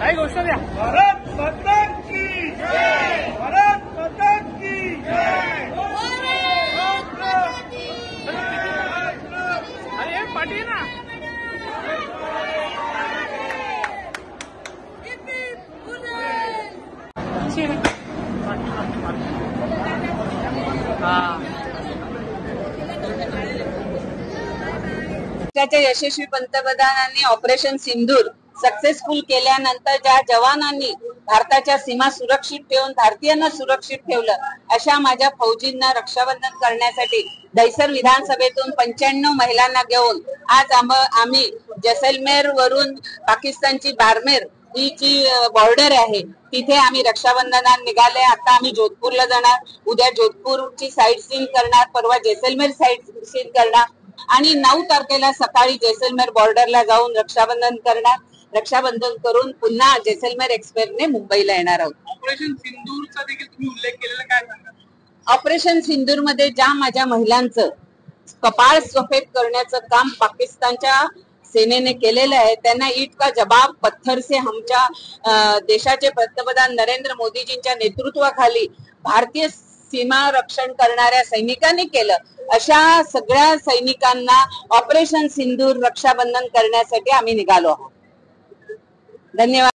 काही गोष्ट द्या। भारत माता की जय, भारत माता की जय। अरे पाठी ना देशाच्या यशस्वी पंतप्रधानांनी ऑपरेशन सिंदूर सक्सेसफुल केल्यानंतर ज्या जवानांनी भारताच्या सीमा सुरक्षित ठेवून भारतीयांना सुरक्षित ठेवलं, अशा माझ्या फौजींना रक्षाबंधन करण्यासाठी दहिसर विधानसभेतून 95 महिलांना घेऊन आज आम्ही जैसलमेर वरून पाकिस्तानची बारमेर ही जी बॉर्डर आहे तिथे आम्ही रक्षाबंधनात निघाले। आता आम्ही जोधपूरला जाणार, उद्या जोधपूरची साईट सीन करणार, परवा जैसलमेर साईट सीन करणार आणि 9 तारखेला सकाळी जैसलमेर बॉर्डरला जाऊन रक्षाबंधन करणार। रक्षाबंधन करून पुन्हा जैसलमेर एक्सप्रेसने मुंबईला येणार आहोत। ऑपरेशन सिंदूरचा देखील तुम्ही उल्लेख केलेला, काय सांगा? ऑपरेशन सिंदूर मध्ये ज्या माझ्या महिलांचं कपाळ सफेद करण्याचं काम पाकिस्तानच्या सेनेने केलेलं आहे, त्यांना ईट का जवाब पत्थर से आमच्या देशाचे पंतप्रधान नरेंद्र मोदीजींच्या नेतृत्वाखाली भारतीय सीमा रक्षण करणाऱ्या सैनिकांनी केलं। अशा सगळ्या सैनिकांना ऑपरेशन सिंदूर रक्षाबंधन करण्यासाठी आम्ही निघालो आहोत। धन्यवाद।